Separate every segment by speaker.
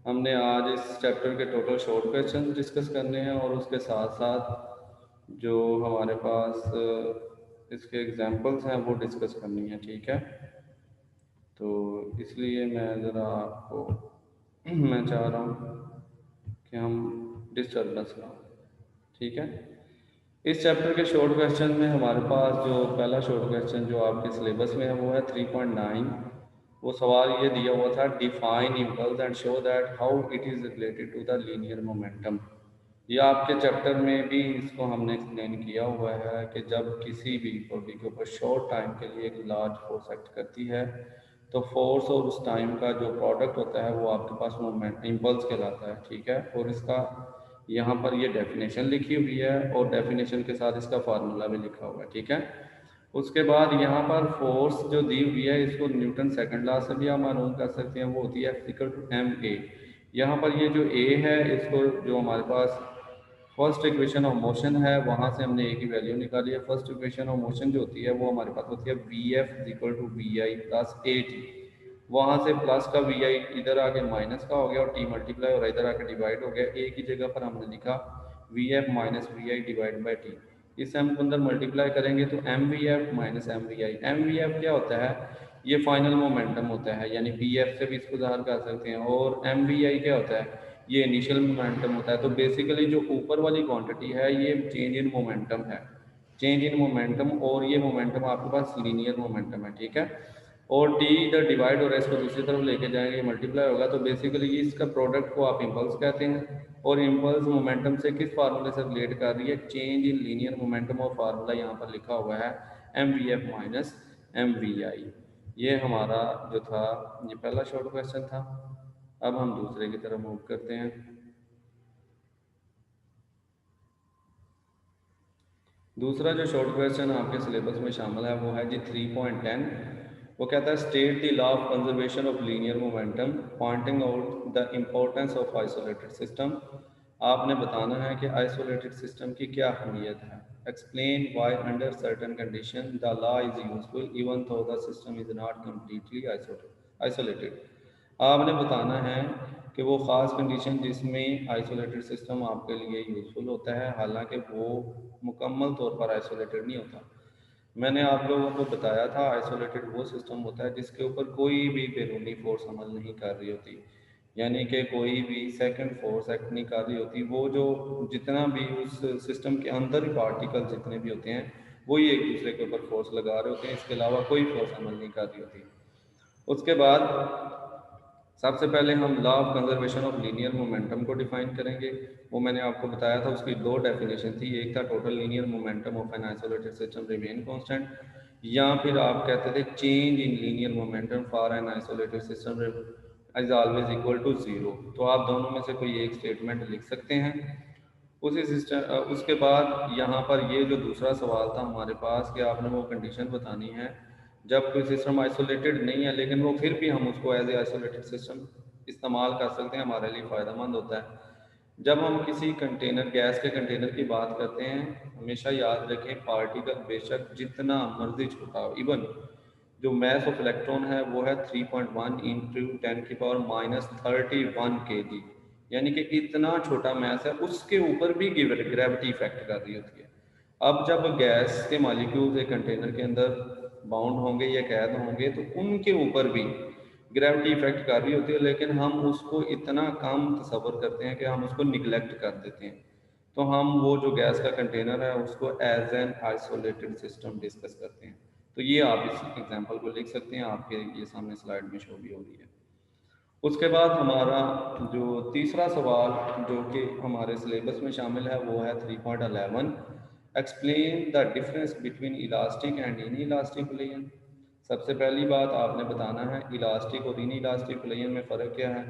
Speaker 1: हमने आज इस चैप्टर के टोटल शॉर्ट क्वेश्चन डिस्कस करने हैं और उसके साथ साथ जो हमारे पास इसके एग्जांपल्स हैं वो डिस्कस करनी है। ठीक है, तो इसलिए मैं ज़रा आपको मैं चाह रहा हूँ कि हम डिस्टर्बेंस ना हो। ठीक है, इस चैप्टर के शॉर्ट क्वेश्चन में हमारे पास जो पहला शॉर्ट क्वेश्चन जो आपके सिलेबस में है वो है 3.9। वो सवाल ये दिया हुआ था, define impulse and show that how it is related to the linear momentum. ये आपके चैप्टर में भी इसको हमने एक्सप्लेन किया हुआ है कि जब किसी भी बॉडी के ऊपर शॉर्ट टाइम के लिए एक लार्ज फोर्स एक्ट करती है तो फोर्स और उस टाइम का जो प्रोडक्ट होता है वो आपके पास मोमेंट इम्पल्स कहलाता है। ठीक है, और इसका यहाँ पर ये डेफिनेशन लिखी हुई है और डेफिनेशन के साथ इसका फार्मूला भी लिखा हुआ है। ठीक है, उसके बाद यहाँ पर फोर्स जो दी हुई है इसको न्यूटन सेकंड लॉ से भी आप मालूम कर सकते हैं, वो होती है F=ma। यहाँ पर ये जो a है इसको जो हमारे पास फर्स्ट इक्वेशन ऑफ मोशन है वहाँ से हमने a की वैल्यू निकाली है। फर्स्ट इक्वेशन ऑफ मोशन जो होती है वो हमारे पास होती है Vf=vi+at। वहाँ से प्लस का vi इधर आके माइनस का हो गया और t मल्टीप्लाई और इधर आके डिवाइड हो गया। a की जगह पर हमने लिखा Vf-vi/t। इस m को अंदर मल्टीप्लाई करेंगे तो mvf-mvi। mvf क्या होता है, ये फाइनल मोमेंटम होता है, यानी pf से भी इसको ज़ाहिर कर सकते हैं। और mvi क्या होता है, ये इनिशियल मोमेंटम होता है। तो बेसिकली जो ऊपर वाली क्वांटिटी है ये चेंज इन मोमेंटम है, चेंज इन मोमेंटम, और ये मोमेंटम आपके पास लीनियर मोमेंटम है। ठीक है, और टी इधर डिवाइड हो रहा है, इसको दूसरी तरफ लेके जाएंगे मल्टीप्लाई होगा, तो बेसिकली इसका प्रोडक्ट को आप इम्पल्स कहते हैं। और इम्पल्स मोमेंटम से किस फार्मूले से रिलेट कर रही है, चेंज इन लीनियर मोमेंटम, और फार्मूला यहाँ पर लिखा हुआ है mvf-mvi। ये हमारा जो था ये पहला शॉर्ट क्वेश्चन था। अब हम दूसरे की तरफ मूव करते हैं। दूसरा जो शॉर्ट क्वेश्चन आपके सिलेबस में शामिल है वो है जी 3.10। वो कहता है state the law of conservation of linear momentum pointing out the importance of isolated system. आपने बताना है कि आइसोलेटेड सिस्टम की क्या अहमियत है। Explain why under certain condition the law is useful even though the system is not completely isolated. आपने बताना है कि वो ख़ास कंडीशन जिसमें आइसोलेटेड सिस्टम आपके लिए यूज़फुल होता है, हालांकि वो मुकम्मल तौर पर आइसोलेटेड नहीं होता। मैंने आप लोगों को बताया था आइसोलेटेड वो सिस्टम होता है जिसके ऊपर कोई भी बैरूनी फोर्स अमल नहीं कर रही होती, यानी कि कोई भी सेकंड फोर्स एक्ट नहीं कर रही होती। वो जो जितना भी उस सिस्टम के अंदर पार्टिकल जितने भी होते हैं वो ही एक दूसरे के ऊपर फोर्स लगा रहे होते हैं, इसके अलावा कोई फोर्स अमल नहीं कर रही होती। उसके बाद सबसे पहले हम law of conservation of linear momentum को डिफाइन करेंगे। वो मैंने आपको बताया था, उसकी दो डेफिनेशन थी, एक था total linear momentum of an isolated system remain constant, या फिर आप कहते थे change in linear momentum for an isolated system is always equal to zero. तो आप दोनों में से कोई एक स्टेटमेंट लिख सकते हैं उसी सिस्टम। उसके बाद यहाँ पर ये जो दूसरा सवाल था हमारे पास कि आपने वो कंडीशन बतानी है जब कोई सिस्टम आइसोलेटेड नहीं है लेकिन वो फिर भी हम उसको एज ए आइसोलेटेड सिस्टम इस्तेमाल कर सकते हैं, हमारे लिए फ़ायदेमंद होता है। जब हम किसी कंटेनर गैस के कंटेनर की बात करते हैं हमेशा याद रखें पार्टिकल बेशक जितना मर्जी छोटा हो, इवन जो मैस ऑफ इलेक्ट्रॉन है वो है 3.1 इंटू 10⁻31 kg, यानी कि इतना छोटा मैस है, उसके ऊपर भी ग्रेविटी इफेक्ट कर रही होती है। अब जब गैस के मॉलिक्यूल्स एक कंटेनर के अंदर बाउंड होंगे या कैद होंगे तो उनके ऊपर भी ग्रेविटी इफेक्ट कर रही होती है, लेकिन हम उसको इतना कम तसव्वुर करते हैं कि हम उसको निगलेक्ट कर देते हैं। तो हम वो जो गैस का कंटेनर है उसको as an isolated system discuss करते हैं। तो ये आप इस एग्जांपल को लिख सकते हैं, आपके ये सामने स्लाइड में शो भी हो रही है। उसके बाद हमारा जो तीसरा सवाल जो कि हमारे सिलेबस में शामिल है वो है 3.11। Explain the difference between elastic and in elastic collision. सबसे पहली बात आपने बताना है इलास्टिक और इन इलास्टिक कोलिजन में फ़र्क क्या है।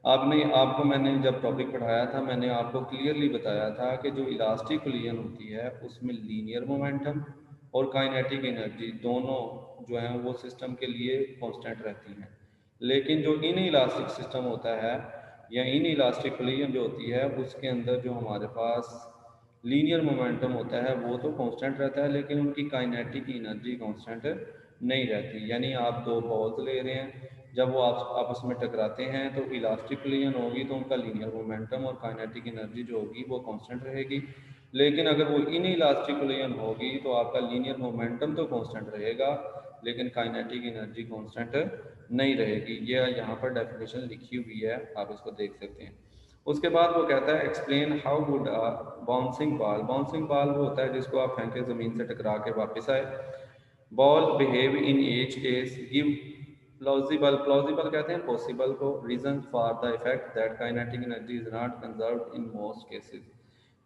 Speaker 1: आपको मैंने जब टॉपिक पढ़ाया था मैंने आपको क्लियरली बताया था कि जो इलास्टिक कोलिजन होती है उसमें लीनियर मोमेंटम और काइनेटिक एनर्जी दोनों जो हैं वो सिस्टम के लिए कांस्टेंट रहती हैं। लेकिन जो इन इलास्टिक सिस्टम होता है या इन इलास्टिक कोलिजन जो होती है उसके अंदर जो हमारे पास लीनियर मोमेंटम होता है वो तो कांस्टेंट रहता है, लेकिन उनकी काइनेटिक एनर्जी कांस्टेंट नहीं रहती। यानी आप दो बॉल्स ले रहे हैं, जब वो आपस में टकराते हैं तो इलास्टिक कोलिजन होगी तो उनका लीनियर मोमेंटम और काइनेटिक एनर्जी जो होगी वो कांस्टेंट रहेगी। लेकिन अगर वो इन इलास्टिक कोलिजन होगी तो आपका लीनियर मोमेंटम तो कांस्टेंट रहेगा लेकिन काइनेटिक एनर्जी कांस्टेंट नहीं रहेगी। ये यहाँ पर डेफिनेशन लिखी हुई है, आप इसको देख सकते हैं। उसके बाद वो कहता है explain how would bouncing ball. Bouncing ball वो होता है जिसको आप फेंके ज़मीन से टकरा के वापस आए। Ball behave in each case give plausible, plausible कहते हैं पॉसिबल को, reason for the effect that kinetic energy is not conserved in most cases.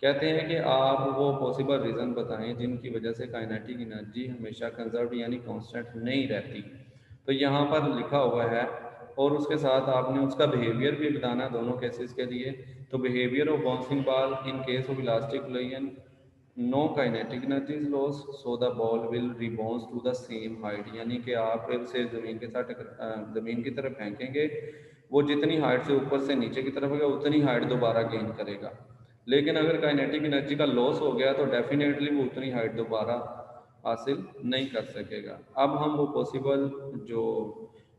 Speaker 1: कहते हैं कि आप वो पॉसिबल रीज़न बताएं जिनकी वजह से काइनेटिक एनर्जी हमेशा कंजर्व्ड यानी कांस्टेंट नहीं रहती। तो यहाँ पर लिखा हुआ है और उसके साथ आपने उसका बिहेवियर भी बताना दोनों केसेस के लिए। तो behaviour of bouncing ball in case of elastic collision no kinetic energy is loss so the ball will rebound to the same height, यानी कि आप फिर से ज़मीन के साथ ज़मीन की तरफ फेंकेंगे, वो जितनी हाइट से ऊपर से नीचे की तरफ होगा उतनी हाइट दोबारा गेन करेगा। लेकिन अगर काइनेटिक एनर्जी का लॉस हो गया तो डेफिनेटली वो उतनी हाइट दोबारा हासिल नहीं कर सकेगा। अब हम वो पॉसिबल जो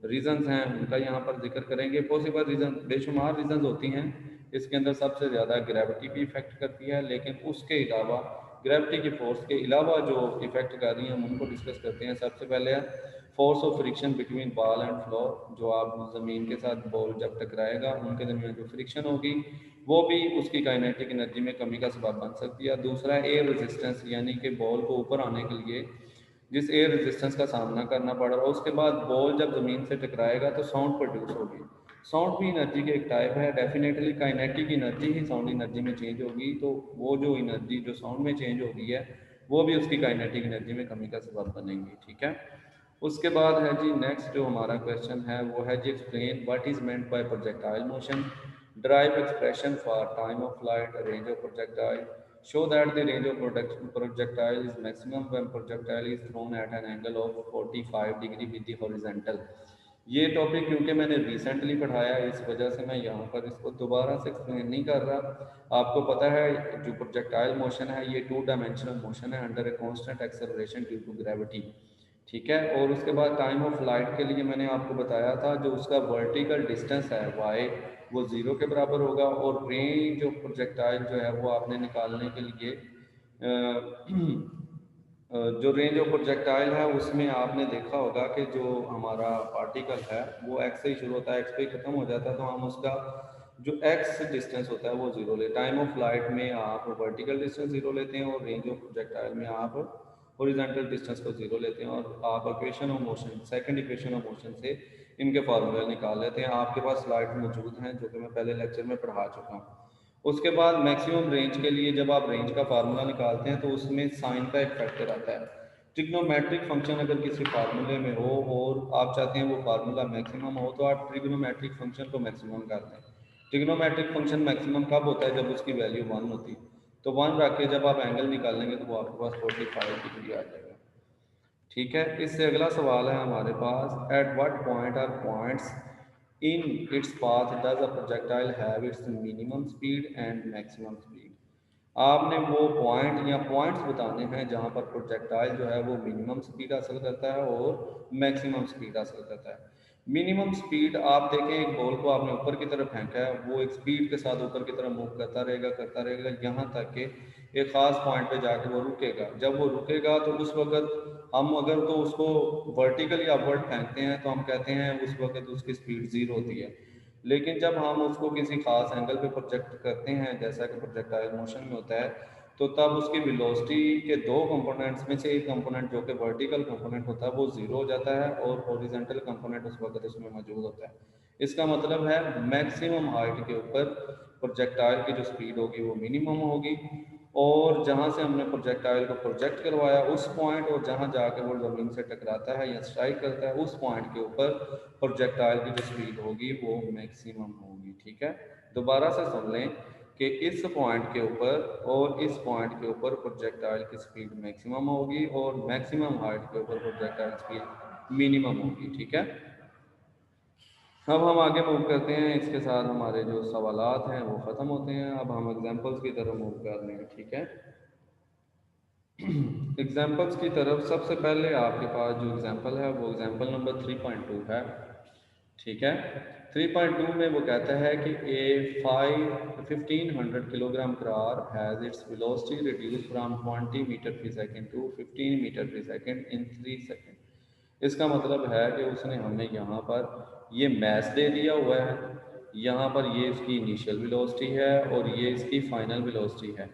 Speaker 1: रीजंस हैं उनका यहाँ पर जिक्र करेंगे। पॉसिबल रीजन बेशुमार रीजंस होती हैं, इसके अंदर सबसे ज़्यादा ग्रेविटी भी इफेक्ट करती है, लेकिन उसके अलावा ग्रेविटी की फोर्स के अलावा जो इफेक्ट कर रही हैं हम उनको डिस्कस करते हैं। सबसे पहले है force of friction between ball and floor, जो आप ज़मीन के साथ बॉल जब टकराएगा उनके दरमियान जो फ्रिक्शन होगी वो भी उसकी काइनेटिक एनर्जी में कमी का सबब बन सकती है। दूसरा है एयर रेजिस्टेंस, यानी कि बॉल को ऊपर आने के लिए जिस एयर रेजिस्टेंस का सामना करना पड़ रहा है। उसके बाद बॉल जब ज़मीन से टकराएगा तो साउंड प्रोड्यूस होगी। साउंड भी एनर्जी के एक टाइप है, डेफिनेटली काइनेटिक एनर्जी ही साउंड एनर्जी में चेंज होगी, तो वो जो एनर्जी जो साउंड में चेंज होगी है वो भी उसकी काइनेटिक एनर्जी में कमी का सबब बनेंगी। ठीक है, उसके बाद है जी नेक्स्ट जो हमारा क्वेश्चन है वो है जी explain what is meant by projectile motion, derive expression for time of flight, range of projectile, show that the range of projectile is maximum when projectile is thrown at an angle of 45 degree with the horizontal। ये topic क्योंकि मैंने recently पढ़ाया है इस वजह से मैं यहाँ पर इसको दोबारा से एक्सप्लेन नहीं कर रहा। आपको पता है जो प्रोजेक्टाइल मोशन है ये 2 डायमेंशनल मोशन है under a constant acceleration due to gravity. ठीक है, और उसके बाद टाइम ऑफ फ्लाइट के लिए मैंने आपको बताया था जो उसका वर्टिकल डिस्टेंस है वाई वो 0 के बराबर होगा, और रेंज ऑफ प्रोजेक्टाइल जो है वो आपने निकालने के लिए जो रेंज ऑफ प्रोजेक्टाइल है उसमें आपने देखा होगा कि जो हमारा पार्टिकल है वो एक्स से ही शुरू होता है, एक्स पे ख़त्म हो जाता है, तो हम उसका जो एक्स डिस्टेंस होता है वो 0 ले। टाइम ऑफ फ्लाइट में आप वर्टिकल डिस्टेंस 0 लेते हैं और रेंज ऑफ प्रोजेक्टाइल में आप हॉरिजॉन्टल डिस्टेंस को 0 लेते हैं, और आप equation of motion second equation of motion से इनके फार्मूले निकाल लेते हैं। आपके पास स्लाइड मौजूद हैं जो कि मैं पहले लेक्चर में पढ़ा चुका हूँ। उसके बाद मैक्सिमम रेंज के लिए जब आप रेंज का फार्मूला निकालते हैं तो उसमें साइन का एक फैक्टर आता है। ट्रिग्नोमेट्रिक फंक्शन अगर किसी फार्मूले में हो और आप चाहते हैं वो फार्मूला मैक्सिमम हो तो आप ट्रिग्नोमेट्रिक फंक्शन को मैक्सिमम कर दें। ट्रिग्नोमेट्रिक फंक्शन मैक्सिमम कब होता है? जब उसकी वैल्यू 1 होती है। तो 1 रख के जब आप एंगल निकालेंगे तो वो आपके पास 45 डिग्री आ जाएगा। ठीक है, इससे अगला सवाल है हमारे पास at what point or points in its path does a projectile have its minimum speed and maximum speed. आपने वो पॉइंट या पॉइंट्स बताने हैं जहाँ पर प्रोजेक्टाइल जो है वो मिनिमम स्पीड हासिल करता है और मैक्सिमम स्पीड हासिल करता है। मिनिमम स्पीड आप देखें, एक बॉल को आपने ऊपर की तरफ फेंका है, वो एक स्पीड के साथ ऊपर की तरफ मूव करता रहेगा यहाँ तक कि एक ख़ास पॉइंट पे जाके वो रुकेगा। जब वो रुकेगा तो उस वक्त हम अगर तो उसको वर्टिकली अपवर्ड फेंकते हैं तो हम कहते हैं उस वक्त उसकी स्पीड 0 होती है। लेकिन जब हम उसको किसी खास एंगल पे प्रोजेक्ट करते हैं जैसा कि प्रोजेक्टाइल मोशन में होता है तो तब उसकी वेलोसिटी के 2 कंपोनेंट्स में से एक कंपोनेंट जो कि वर्टिकल कंपोनेंट होता है वो 0 हो जाता है और हॉरिजॉन्टल कंपोनेंट उस वक्त उसमें मौजूद होता है। इसका मतलब है मैक्सिमम हाइट के ऊपर प्रोजेक्टाइल की जो स्पीड होगी वो मिनिमम होगी, और जहाँ से हमने प्रोजेक्टाइल को प्रोजेक्ट करवाया उस पॉइंट और जहाँ जाके वो ज़मीन से टकराता है या स्ट्राइक करता है उस पॉइंट के ऊपर प्रोजेक्टाइल की जो स्पीड होगी वो मैक्सिमम होगी। ठीक है, दोबारा से सुन लें कि इस पॉइंट के ऊपर और इस पॉइंट के ऊपर प्रोजेक्टाइल की स्पीड मैक्सिमम होगी और मैक्सिमम हाइट के ऊपर प्रोजेक्टाइल स्पीड मिनिमम होगी। ठीक है, अब हम आगे मूव करते हैं, इसके साथ हमारे जो सवालात हैं वो ख़त्म होते हैं। अब हम एग्जांपल्स की तरफ मूव कर रहे हैं। ठीक है, एग्जांपल्स की तरफ सबसे पहले आपके पास जो एग्जांपल है वो एग्जांपल नंबर 3.2 है। ठीक है। 3.2 में वो कहता है कि a 1500 kilogram car has its velocity reduce from 20 metre per second to 15 metre per second in 3 second. इसका मतलब है कि उसने हमें यहाँ पर ये मैस दे दिया हुआ है, यहाँ पर ये इसकी इनिशियल वेलोसिटी है और ये इसकी फाइनल वेलोसिटी है।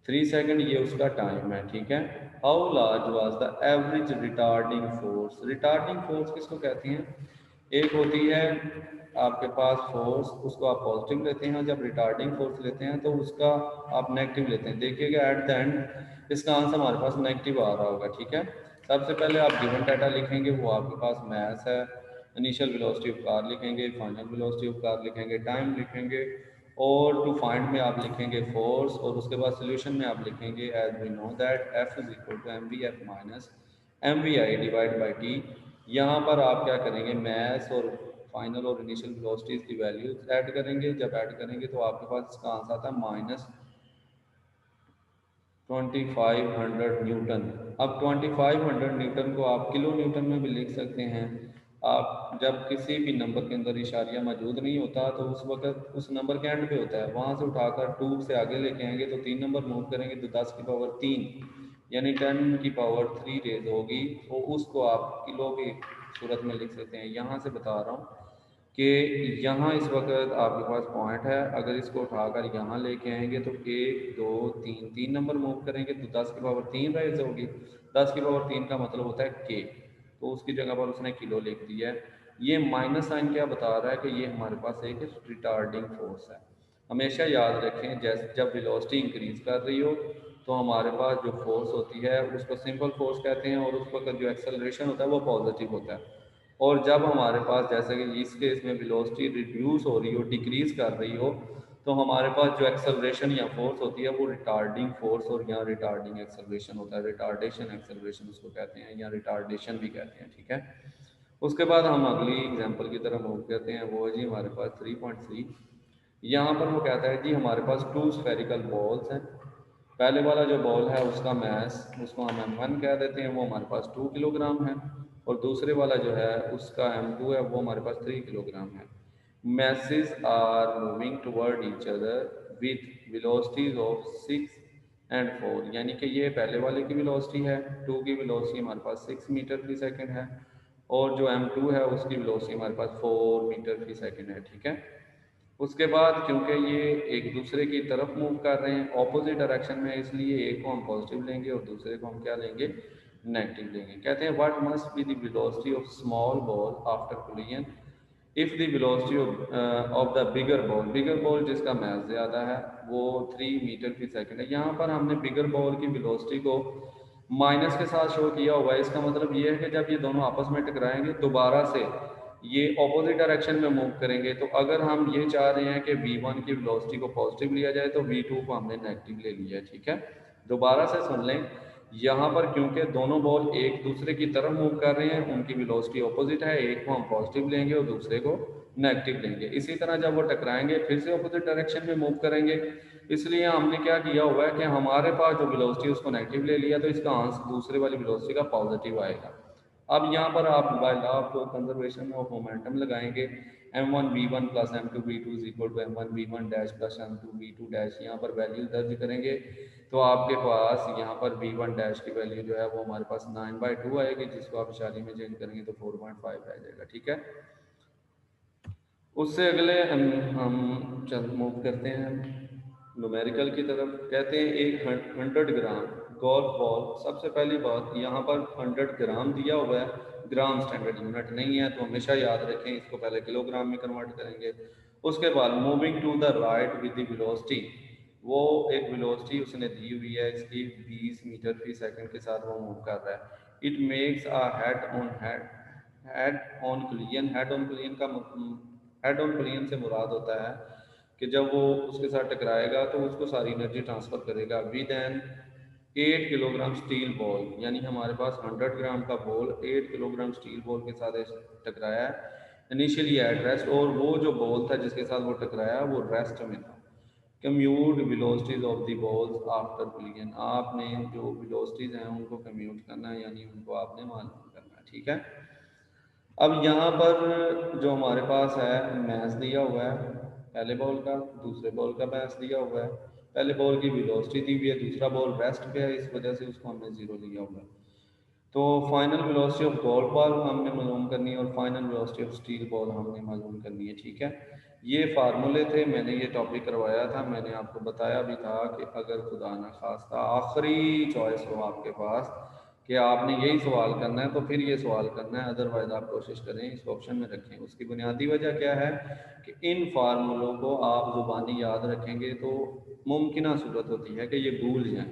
Speaker 1: 3 सेकेंड ये उसका टाइम है, ठीक है। How large was the average retarding force. Retarding force किसको कहती हैं? एक होती है आपके पास फोर्स, उसको आप पॉजिटिव लेते हैं, जब रिटार्डिंग फोर्स लेते हैं तो उसका आप नेगेटिव लेते हैं। देखिएगा एट द एंड इसका आंसर हमारे पास नेगेटिव आ रहा होगा, ठीक है। सबसे पहले आप गिवन डाटा लिखेंगे, वो आपके पास मैथ्स है, इनिशियल वेलोसिटी ऑफ कार लिखेंगे, फाइनल वेलोसिटी ऑफ कार लिखेंगे, टाइम लिखेंगे, और टू फाइंड में आप लिखेंगे फोर्स, और उसके बाद सोल्यूशन में आप लिखेंगे as we know that F is equal to m v f minus m v i divide by t. यहाँ पर आप क्या करेंगे, मैथ्स और फाइनल और इनिशियल वेलोसिटीज की वैल्यूज ऐड करेंगे। जब ऐड करेंगे तो आपके पास इसका आंसर आता है माइनस 2500 न्यूटन। अब 2500 न्यूटन को आप किलो न्यूटन में भी लिख सकते हैं। आप जब किसी भी नंबर के अंदर इशारिया मौजूद नहीं होता तो उस वक्त उस नंबर के एंड पे होता है, वहाँ से उठाकर 2 से आगे लेके आएंगे तो 3 नंबर मूव करेंगे तो 10 की पावर 3 यानी 10 की पावर 3 रेज होगी, तो उसको आप किलो की सूरत में लिख सकते हैं। यहाँ से बता रहा हूँ कि यहाँ इस वक्त आपके पास पॉइंट है, अगर इसको उठाकर यहाँ लेके आएंगे तो 1 2 3 3 नंबर मूव करेंगे तो 10 की पावर 3 राइज होगी। 10 की पावर 3 का मतलब होता है के, तो उसकी जगह पर उसने किलो लिख दिया है। ये माइनस साइन क्या बता रहा है कि ये हमारे पास एक रिटार्डिंग फोर्स है। हमेशा याद रखें, जैसे जब वेलोसिटी इंक्रीज कर रही हो तो हमारे पास जो फोर्स होती है उसको सिंपल फोर्स कहते हैं, और उस वक्त जो एक्सेलरेशन होता है वो पॉजिटिव होता है। और जब हमारे पास जैसे कि इस केस में वेलोसिटी रिड्यूस हो रही हो, डिक्रीज कर रही हो, तो हमारे पास जो एक्सेलरेशन या फोर्स होती है वो रिटार्डिंग फोर्स और यहाँ रिटार्डिंग एक्सेलरेशन होता है। रिटार्डेशन एक्सेलरेशन उसको कहते हैं या रिटार्डेशन भी कहते हैं, ठीक है। उसके बाद हम अगली एग्जांपल की तरफ मूव करते हैं, वो है जी हमारे पास 3.3। यहाँ पर वो कहता है जी हमारे पास 2 स्फेरिकल बॉल्स हैं। पहले वाला जो बॉल है उसका मैस, उसको हम m1 कह देते हैं, वो हमारे पास 2 किलोग्राम है, और दूसरे वाला जो है उसका m2 है, वो हमारे पास 3 किलोग्राम है। Masses are moving toward each other with velocities of 6 and 4, यानी कि ये पहले वाले की वेलोसिटी है, 2 की वेलोसिटी हमारे पास 6 मीटर फी सेकेंड है, और जो m2 है उसकी वेलोसिटी हमारे पास 4 मीटर फी सेकेंड है, ठीक है। उसके बाद क्योंकि ये एक दूसरे की तरफ मूव कर रहे हैं ऑपोजिट डायरेक्शन में, इसलिए एक को हम पॉजिटिव लेंगे और दूसरे को हम क्या लेंगे, नेगेटिव लेंगे। कहते हैं what must be the velocity of small ball after collision if the velocity of the bigger ball जिसका मैस ज़्यादा है वो 3 मीटर फी सेकेंड है। यहाँ पर हमने बिगर बॉल की वेलोसिटी को माइनस के साथ शो किया हुआ है। इसका मतलब ये है कि जब ये दोनों आपस में टकराएंगे दोबारा से ये ऑपोजिट डायरेक्शन में मूव करेंगे। तो अगर हम ये चाह रहे हैं कि v1 की वेलोसिटी को पॉजिटिव लिया जाए तो v2 को हमने नेगेटिव ले लिया है, ठीक है। दोबारा से सुन लें, यहाँ पर क्योंकि दोनों बॉल एक दूसरे की तरफ मूव कर रहे हैं, उनकी वेलोसिटी ऑपोजिट है, एक को हम पॉजिटिव लेंगे और दूसरे को नेगेटिव लेंगे। इसी तरह जब वो टकराएंगे फिर से ऑपोजिट डायरेक्शन में मूव करेंगे, इसलिए हमने क्या किया हुआ है कि हमारे पास जो वेलोसिटी उसको नेगेटिव ले लिया, तो इसका आंसर दूसरे वाली वेलोसिटी का पॉजिटिव आएगा। अब यहाँ पर आप by law of conservation of momentum लगाएंगे, m1 v1 plus m2 v2 is equal to m1 v1 dash plus m2 v2 dash. यहाँ पर वैल्यू दर्ज करेंगे तो आपके पास यहाँ पर v1 डैश की वैल्यू जो है वो हमारे पास 9/2 आएगी, जिसको आप इशारे में चेंज करेंगे तो 4.5 आ जाएगा, ठीक है। उससे अगले हम चल मूव करते हैं न्यूमेरिकल की तरफ। कहते हैं एक 100 ग्राम गोल्फ बॉल। सबसे पहली बात यहाँ पर 100 ग्राम दिया हुआ है, ग्राम स्टैंडर्ड यूनिट नहीं है, तो हमेशा याद रखें इसको पहले किलोग्राम में कन्वर्ट करेंगे। उसके बाद moving to the right with the velocity, वो एक वेलोसिटी उसने दी हुई है इसकी 20 मीटर फी सेकंड के साथ वो मूव कर रहा है। It makes a head on collision. Head on collision से मुराद होता है कि जब वो उसके साथ टकराएगा तो उसको सारी एनर्जी ट्रांसफ़र करेगा with an 8 kilogram steel ball, यानी हमारे पास 100 ग्राम का बॉल 8 किलोग्राम स्टील बॉल के साथ टकराया है इनिशियली एट रेस्ट, और वो जो बॉल था जिसके साथ वो टकराया वो रेस्ट में था। Commute velocities of the balls after collision, आपने जो वेलोसिटीज हैं उनको कम्यूट करना है, यानी उनको आपने मालूम करना है, ठीक है। अब यहाँ पर जो हमारे पास है मैथ दिया हुआ है पहले बॉल का, दूसरे बॉल का मैथ दिया हुआ है। पहले बॉल की वेलोसिटी दी हुई है, दूसरा बॉल रेस्ट पे है, इस वजह से उसको हमने ज़ीरो लिया हुआ है। तो final velocity of golf ball हमने मालूम करनी है और final velocity of steel ball हमने मालूम करनी है, ठीक है। ये फार्मूले थे, मैंने ये टॉपिक करवाया था, मैंने आपको बताया भी था कि अगर खुदा न खास्ता आखिरी चॉइस हो आपके पास कि आपने यही सवाल करना है तो फिर ये सवाल करना है, अदरवाइज आप कोशिश करें इस ऑप्शन में रखें। उसकी बुनियादी वजह क्या है कि इन फार्मूलों को आप ज़ुबानी याद रखेंगे तो मुमकिन सूरत होती है कि ये भूल जाएं।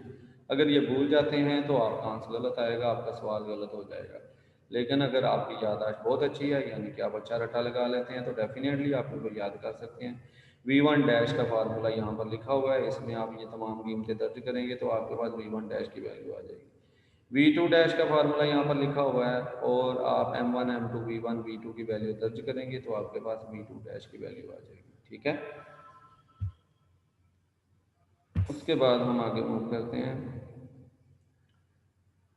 Speaker 1: अगर ये भूल जाते हैं तो आपका आंसर गलत आएगा, आपका सवाल गलत हो जाएगा। लेकिन अगर आपकी याददाश्त बहुत अच्छी है, यानी कि आप अच्छा रट्टा लगा लेते हैं, तो डेफिनेटली आप इनको याद कर सकते हैं। V1 डैश का फार्मूला यहाँ पर लिखा हुआ है, इसमें आप ये तमाम कीमतें दर्ज करेंगे तो आपके पास V1 डैश की वैल्यू आ जाएगी। V2 डैश का फार्मूला यहाँ पर लिखा हुआ है और आप M1 M2 V1 V2 की वैल्यू दर्ज करेंगे तो आपके पास V2 डैश की वैल्यू आ जाएगी, ठीक है। उसके बाद हम आगे मूव करते हैं।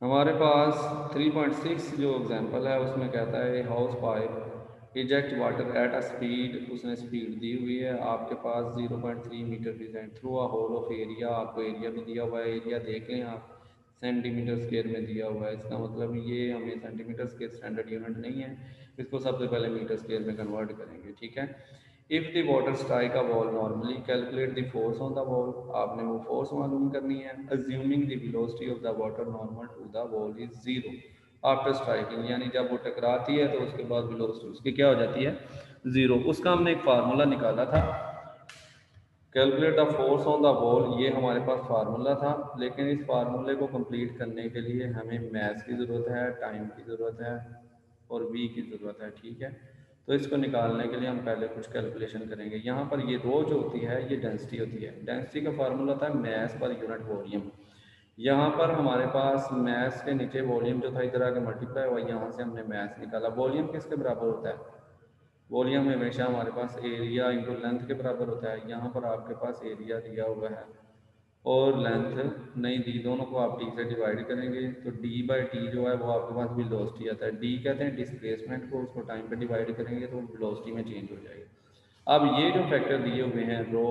Speaker 1: हमारे पास 3.6 जो एग्जांपल है उसमें कहता है hose pipe eject water at a speed, उसने स्पीड दी हुई है आपके पास 0.3 metre present through a hole of area, आपको एरिया भी दिया हुआ है, एरिया देख लें आप सेंटीमीटर स्क्वायर में दिया हुआ है, इसका मतलब ये हमें सेंटीमीटर स्क्वायर स्टैंडर्ड यूनिट नहीं है, इसको सबसे पहले मीटर स्क्वायर में कन्वर्ट करेंगे, ठीक है। If the water strike a ball normally calculate the force on the ball, आपने वो फोर्स मालूम करनी है। Assuming the velocity of the water normal to the ball is zero after striking, यानी जब वो टकराती है तो उसके बाद वेलोसिटी उसकी क्या हो जाती है, ज़ीरो। उसका हमने एक फार्मूला निकाला था, calculate the force on the ball, ये हमारे पास फार्मूला था। लेकिन इस फार्मूले को कंप्लीट करने के लिए हमें मैथ्स की ज़रूरत है, टाइम की ज़रूरत है और वी की ज़रूरत है, ठीक है। तो इसको निकालने के लिए हम पहले कुछ कैलकुलेशन करेंगे। यहाँ पर ये रो जो होती है ये डेंसिटी होती है, डेंसिटी का फार्मूला होता है मैस पर यूनिट वॉल्यूम। यहाँ पर हमारे पास मैस के नीचे वॉल्यूम जो था इधर आके मल्टीप्लाई हुआ, यहाँ से हमने मैस निकाला। वॉल्यूम किसके बराबर होता है, वॉल्यूम हमेशा हमारे पास एरिया इंटू लेंथ के बराबर होता है। यहाँ पर आपके पास एरिया दिया हुआ है और लेंथ नहीं दी, दोनों को आप टी से डिवाइड करेंगे तो डी बाई टी जो है वो आपके पास वेलोसिटी आता है। डी कहते हैं डिस्प्लेसमेंट को, उसको टाइम पे डिवाइड करेंगे तो वेलोसिटी में चेंज हो जाएगी। अब ये जो फैक्टर दिए हुए हैं रो,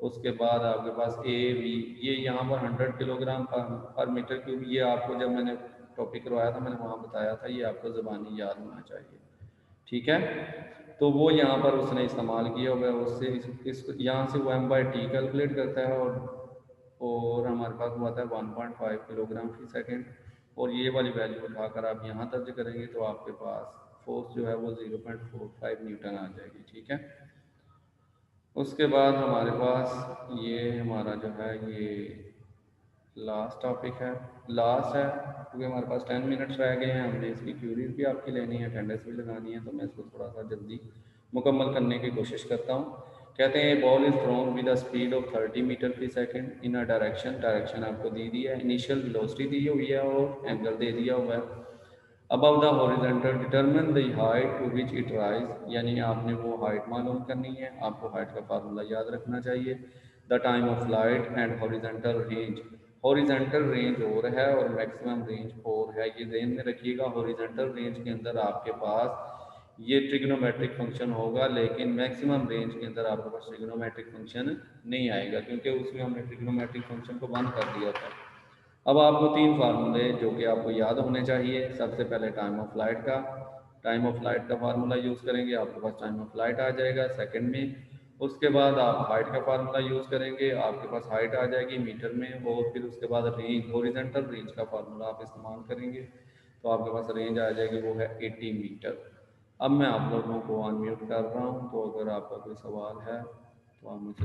Speaker 1: उसके बाद आपके पास ए वी, ये यहाँ पर 100 किलोग्राम पर मीटर क्यूब, ये आपको जब मैंने टॉपिक करवाया था मैंने वहाँ बताया था, ये आपको ज़बानी याद होना चाहिए, ठीक है। तो वो यहाँ पर उसने इस्तेमाल किया हुआ है, उससे इस यहाँ से वो एम बाई टी कैलकुलेट करता है और हमारे पास वो आता है 1.5 किलोग्राम फी सेकेंड, और ये वाली वैल्यू उठाकर आप यहाँ दर्ज करेंगे तो आपके पास फोर्स जो है वो 0.45 न्यूटन आ जाएगी, ठीक है। उसके बाद हमारे पास ये हमारा जो है ये लास्ट टॉपिक है, लास्ट है क्योंकि हमारे पास 10 मिनट्स रह गए हैं, हमने इसकी क्यूरीज भी आपकी लेनी है, अटेंडेंस भी लगानी है, तो मैं इसको थोड़ा सा जल्दी मुकम्मल करने की कोशिश करता हूँ। कहते हैं ball is thrown with the speed of 30 metre per second in a direction, direction आपको दी दी है, इनिशियल वेलोसिटी दी हुई है और एंगल दे दिया हुआ है। Above the horizontal determine the height to which it rise, यानी आपने वो हाइट मालूम करनी है, आपको हाइट का फार्मूला याद रखना चाहिए। The time of flight and horizontal range, horizontal range और है और मैक्सिमम रेंज और है, ये ध्यान में रखिएगा। हॉरिजॉन्टल रेंज के अंदर आपके पास ये ट्रिग्नोमेट्रिक फंक्शन होगा, लेकिन मैक्सिमम रेंज के अंदर आपके पास ट्रिग्नोमेट्रिक फंक्शन नहीं आएगा क्योंकि उसमें हमने ट्रिग्नोमेट्रिक फंक्शन को बंद कर दिया था। अब आपको तीन फार्मूले जो कि आपको याद होने चाहिए, सबसे पहले टाइम ऑफ फ्लाइट का, टाइम ऑफ फ्लाइट का फार्मूला यूज़ करेंगे, आपके पास टाइम ऑफ फ्लाइट आ जाएगा सेकंड में। उसके बाद आप हाइट का फार्मूला यूज़ करेंगे, आपके पास हाइट आ जाएगी मीटर में, और फिर उसके बाद रेंज, हॉरिजॉन्टल रेंज का फार्मूला आप इस्तेमाल करेंगे तो आपके पास रेंज आ जाएगी, वो है 80 मीटर। अब मैं आप लोगों को अनम्यूट कर रहा हूँ, तो अगर आपका कोई सवाल है तो आप मुझे